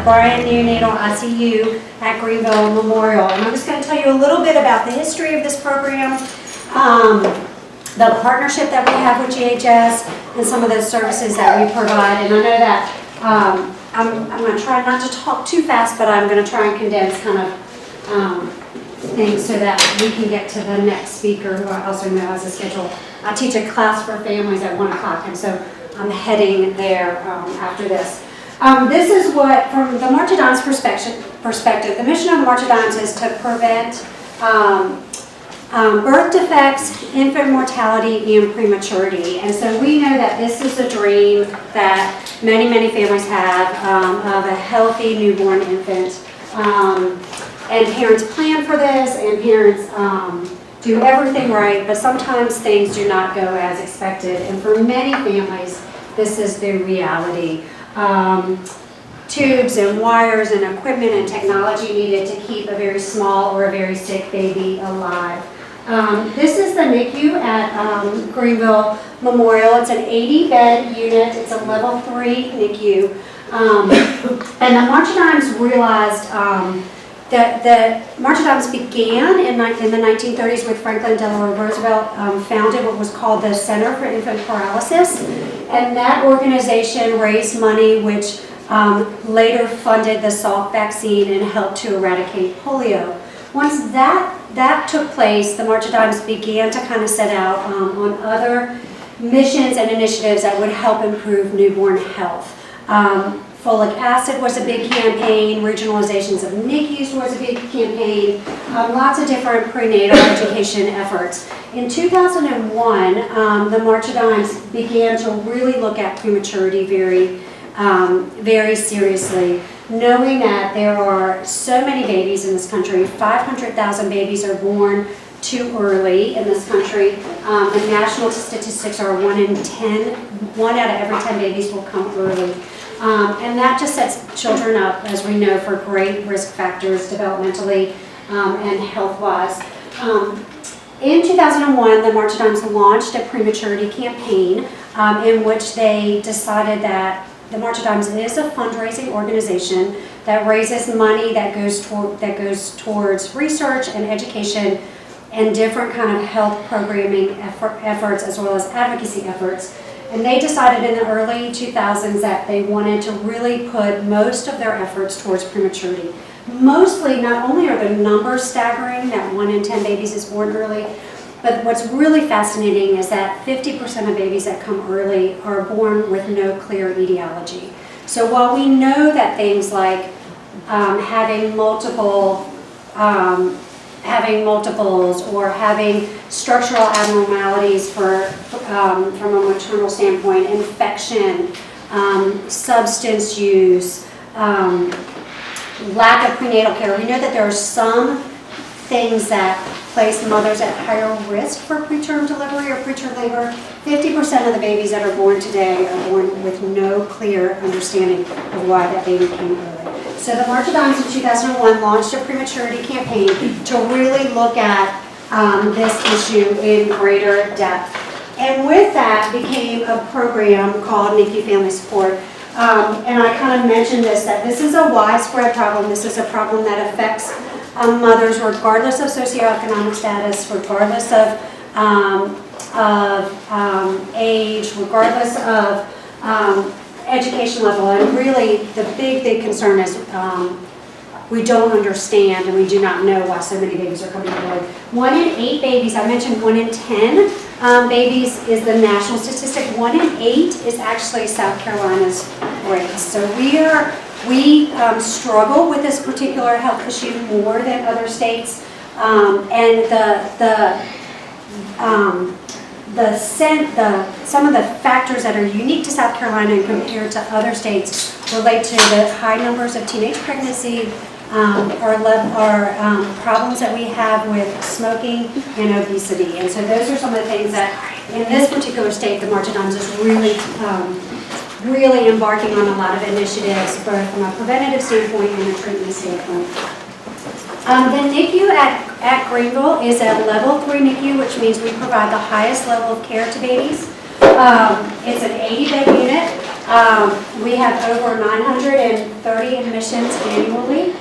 Bryan Neonatal ICU at Greenville Memorial. And I'm just going to tell you a little bit about the history of this program, the partnership that we have with GHS, and some of the services that we provide. And I know that I'm going to try not to talk too fast, but I'm going to try and condense kind of things so that we can get to the next speaker, who I also know has a schedule. I teach a class for families at 1 o'clock, and so I'm heading there after this. This is what, from the March of Dimes perspective, the mission of the March of Dimes is to prevent birth defects, infant mortality, and prematurity. And so we know that this is a dream that many, many families have of a healthy newborn infant. And parents plan for this, and parents do everything right, but sometimes things do not go as expected. And for many families, this is the reality. Tubes and wires and equipment and technology needed to keep a very small or a very sick baby alive. This is the NICU at Greenville Memorial. It's an 80-bed unit. It's a level 3 NICU. And the March of Dimes realized that the March of Dimes began in the 1930s with Franklin Delano Roosevelt, founded what was called the Center for Infant Paralysis. And that organization raised money which later funded the Salk vaccine and helped to eradicate polio. Once that took place, the March of Dimes began to kind of set out on other missions and initiatives that would help improve newborn health. Folic acid was a big campaign, regionalizations of NICUs was a big campaign, lots of different prenatal education efforts. In 2001, the March of Dimes began to really look at prematurity very seriously, knowing that there are so many babies in this country. 500,000 babies are born too early in this country. The national statistics are 1 out of every 10 babies will come early. And that just sets children up, as we know, for great risk factors developmentally and health-wise. In 2001, the March of Dimes launched a Prematurity Campaign in which they decided that the March of Dimes is a fundraising organization that raises money that goes towards research and education and different kind of health programming efforts as well as advocacy efforts. And they decided in the early 2000s that they wanted to really put most of their efforts towards prematurity. Mostly, not only are the numbers staggering, that 1 in 10 babies is born early, but what's really fascinating is that 50% of babies that come early are born with no clear etiology. So while we know that things like having multiples or having structural abnormalities from a maternal standpoint, infection, substance use, lack of prenatal care. We know that there are some things that place mothers at higher risk for preterm delivery or preterm labor. 50% of the babies that are born today are born with no clear understanding of why that baby came early. So the March of Dimes in 2001 launched a Prematurity Campaign to really look at this issue in greater depth. And with that became a program called NICU Family Support. And I kind of mentioned this, that this is a widespread problem. This is a problem that affects mothers regardless of socioeconomic status, regardless of age, regardless of education level. And really the big concern is we don't understand and we do not know why so many babies are coming forward. 1 in 8 babies, I mentioned 1 in 10 babies is the national statistic. 1 in 8 is actually South Carolina's rate. So we struggle with this particular health issue more than other states, and some of the factors that are unique to South Carolina and compared to other states relate to the high numbers of teenage pregnancy, our problems that we have with smoking and obesity. And so those are some of the things that in this particular state, the March of Dimes is really embarking on a lot of initiatives, both from a preventative standpoint and a treatment standpoint. The NICU at Greenville is a level 3 NICU, which means we provide the highest level of care to babies. It's an 80-bed unit. We have over 930 admissions annually.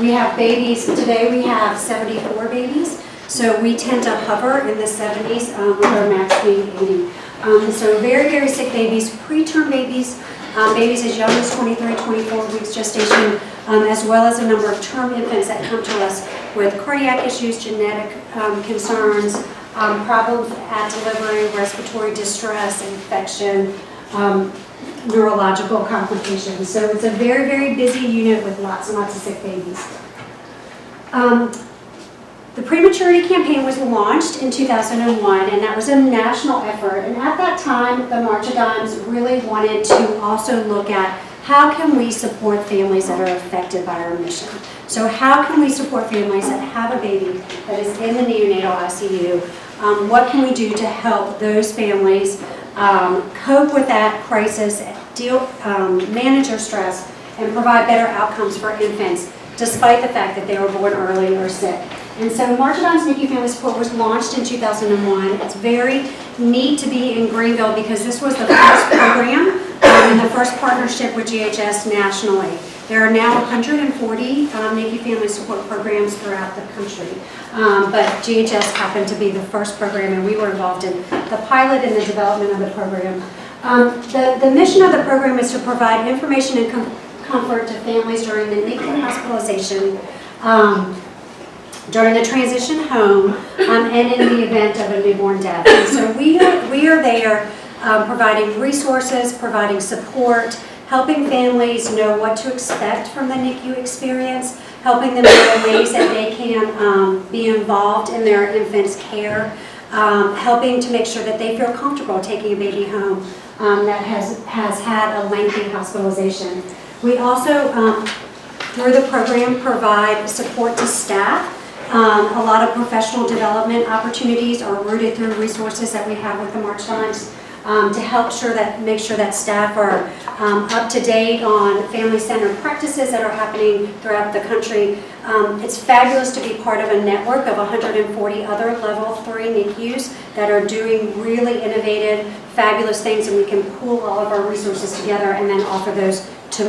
We have babies. Today we have 74 babies. So we tend to hover in the 70s with our max being 80. So very, very sick babies, preterm babies, babies as young as 23, 24 weeks gestation, as well as a number of term infants that come to us with cardiac issues, genetic concerns, problems at delivery, respiratory distress, infection, neurological complications. So it's a very, very busy unit with lots and lots of sick babies. The Prematurity Campaign was launched in 2001, and that was a national effort. And at that time, the March of Dimes really wanted to also look at how can we support families that are affected by our mission. So how can we support families that have a baby that is in the neonatal ICU? What can we do to help those families cope with that crisis, manage their stress, and provide better outcomes for infants, despite the fact that they were born early or sick. And so March of Dimes NICU Family Support was launched in 2001. It's very neat to be in Greenville because this was the first program and the first partnership with GHS nationally. There are now 140 NICU Family Support programs throughout the country, but GHS happened to be the first program, and we were involved in the pilot and the development of the program. The mission of the program is to provide information and comfort to families during the NICU hospitalization, during the transition home, and in the event of a newborn death. And so we are there providing resources, providing support, helping families know what to expect from the NICU experience, helping them know ways that they can be involved in their infant's care, helping to make sure that they feel comfortable taking a baby home that has had a lengthy hospitalization. We also, through the program, provide support to staff. A lot of professional development opportunities are rooted through resources that we have with the March Dimes to help make sure that staff are up to date on family-centered practices that are happening throughout the country. It's fabulous to be part of a network of 140 other level 3 NICUs that are doing really innovative, fabulous things, and we can pool all of our resources together and then offer those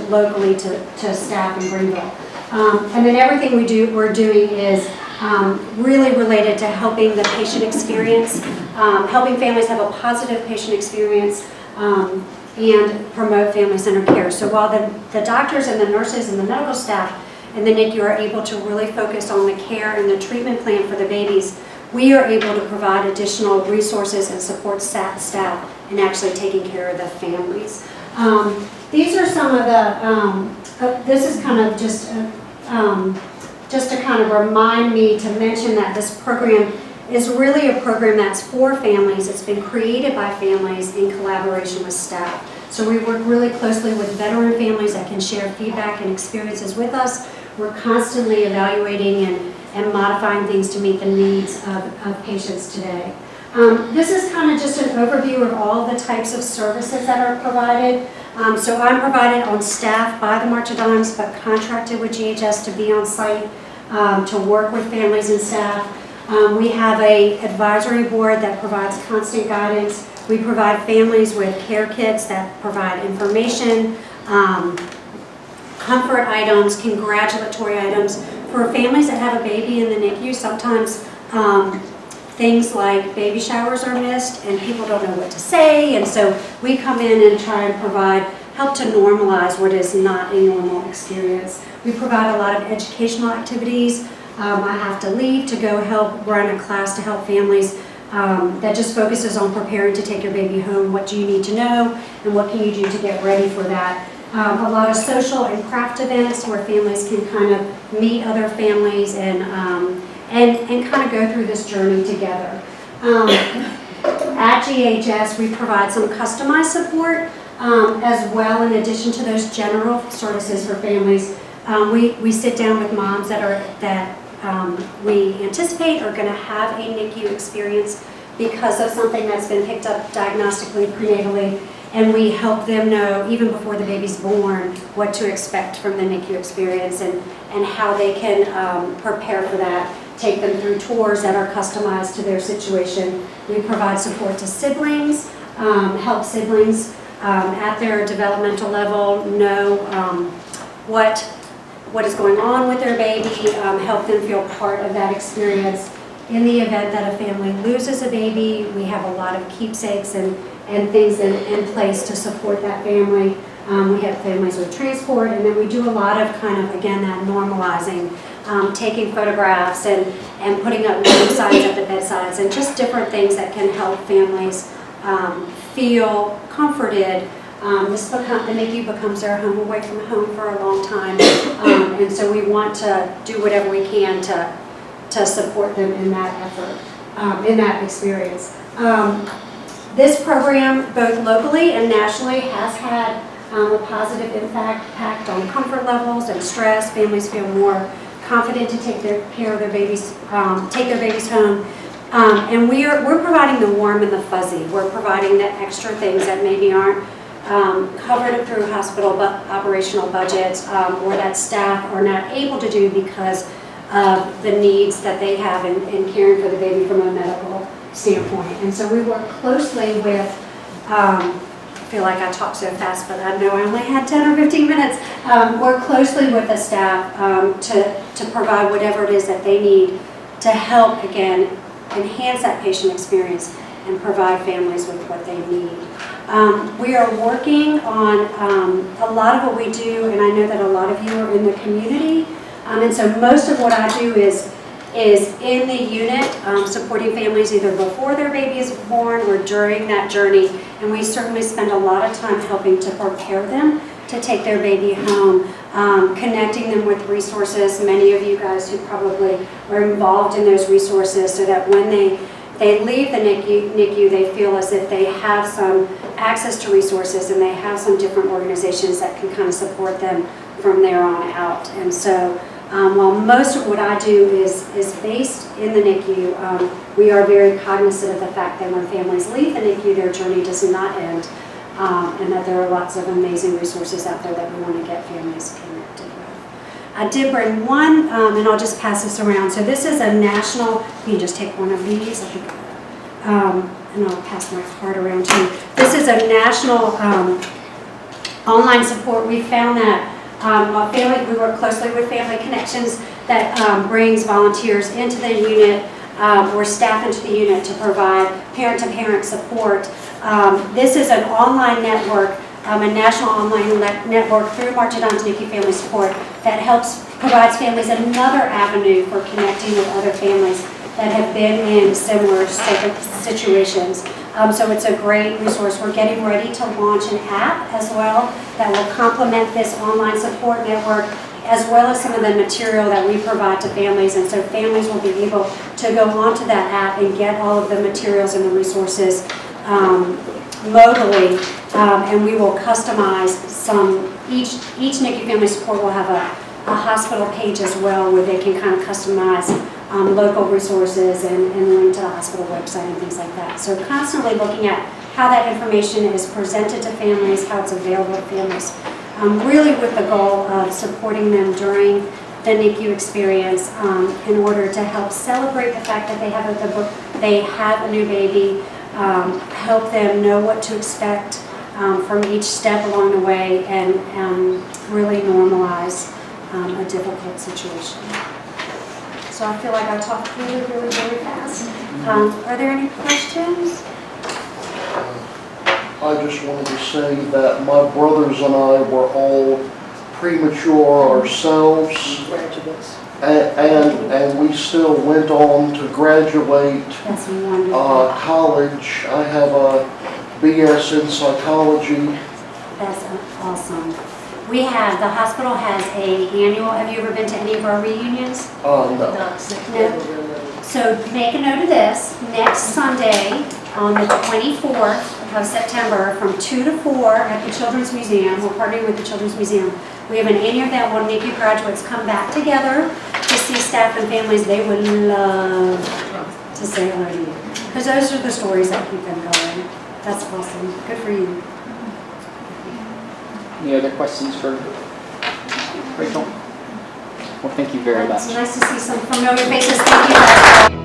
locally to staff in Greenville. And then everything we're doing is really related to helping the patient experience, helping families have a positive patient experience, and promote family-centered care. So while the doctors and the nurses and the medical staff in the NICU are able to really focus on the care and the treatment plan for the babies, we are able to provide additional resources and support staff in actually taking care of the families. These are some of the, this is kind of just to kind of remind me to mention that this program is really a program that's for families. It's been created by families in collaboration with staff. So we work really closely with veteran families that can share feedback and experiences with us. We're constantly evaluating and modifying things to meet the needs of patients today. This is kind of just an overview of all the types of services that are provided. So I'm provided on staff by the March of Dimes, but contracted with GHS to be on site to work with families and staff. We have an advisory board that provides constant guidance. We provide families with care kits that provide information, comfort items, congratulatory items. For families that have a baby in the NICU, sometimes things like baby showers are missed and people don't know what to say, and so we come in and try and help to normalize what is not a normal experience. We provide a lot of educational activities. I have to leave to go help run a class to help families that just focuses on preparing to take your baby home. What do you need to know and what can you do to get ready for that? A lot of social and craft events where families can kind of meet other families and kind of go through this journey together. At GHS, we provide some customized support as well, in addition to those general services for families. We sit down with moms that we anticipate are going to have a NICU experience because of something that's been picked up diagnostically, prenatally, and we help them know, even before the baby's born, what to expect from the NICU experience and how they can prepare for that, take them through tours that are customized to their situation, We provide support to siblings, help siblings at their developmental level know what is going on with their baby, help them feel part of that experience. In the event that a family loses a baby, we have a lot of keepsakes and things in place to support that family. We have families with transport, and then we do a lot of kind of, again, that normalizing, taking photographs and putting up note signs at the bedsides and just different things that can help families feel comforted. The NICU becomes their home away from home for a long time, and so we want to do whatever we can to support them in that effort, in that experience. This program, both locally and nationally, has had a positive impact on comfort levels and stress. Families feel more confident to take care of their babies, take their babies home. And we're providing the warm and the fuzzy. We're providing the extra things that maybe aren't covered through hospital operational budgets, or that staff are not able to do because of the needs that they have in caring for the baby from a medical standpoint. And so we work closely with, I feel like I talk so fast, but I know I only had 10 or 15 minutes, work closely with the staff to provide whatever it is that they need to help, again, enhance that patient experience and provide families with what they need. We are working on a lot of what we do, and I know that a lot of you are in the community, and so most of what I do is in the unit, supporting families either before their baby is born or during that journey, and we certainly spend a lot of time helping to prepare them to take their baby home, connecting them with resources. Many of you guys who probably are involved in those resources, so that when they leave the NICU, they feel as if they have some access to resources and they have some different organizations that can kind of support them from there on out. And so while most of what I do is based in the NICU, we are very cognizant of the fact that when families leave the NICU, their journey does not end, and that there are lots of amazing resources out there that we want to get families connected with. I did bring one, and I'll just pass this around. So this is a national, you can just take one of these, I think, and I'll pass my card around to you. This is a national online support. We found that we work closely with Family Connections that brings volunteers into the unit or staff into the unit to provide parent-to-parent support. This is an online network, a national online network through March It On to NICU Family Support that provides families another avenue for connecting with other families that have been in similar situations. So it's a great resource. We're getting ready to launch an app as well that will complement this online support network, as well as some of the material that we provide to families. And so families will be able to go onto that app and get all of the materials and the resources modally, and we will customize each NICU Family Support will have a hospital page as well, where they can kind of customize local resources and link to the hospital website and things like that. So constantly looking at how that information is presented to families, how it's available to families, really with the goal of supporting them during the NICU experience in order to help celebrate the fact that they have a new baby, help them know what to expect from each step along the way, and really normalize a difficult situation. So I feel like I talked really, really, really fast. Are there any questions? I just wanted to say that my brothers and I were all premature ourselves, and we still went on to graduate college. I have a BS in psychology. That's awesome. The hospital has have you ever been to any of our reunions? No. No. So make a note of this. Next Sunday, on the 24th of September, from 2 to 4 at the Children's Museum, we're partnering with the Children's Museum. We have an annual event where NICU graduates come back together to see staff and families. They would love to say hello to you, because those are the stories that keep them going. That's awesome. Good for you. Any other questions for Rachel? Well, thank you very much. It's nice to see some familiar faces. Thank you.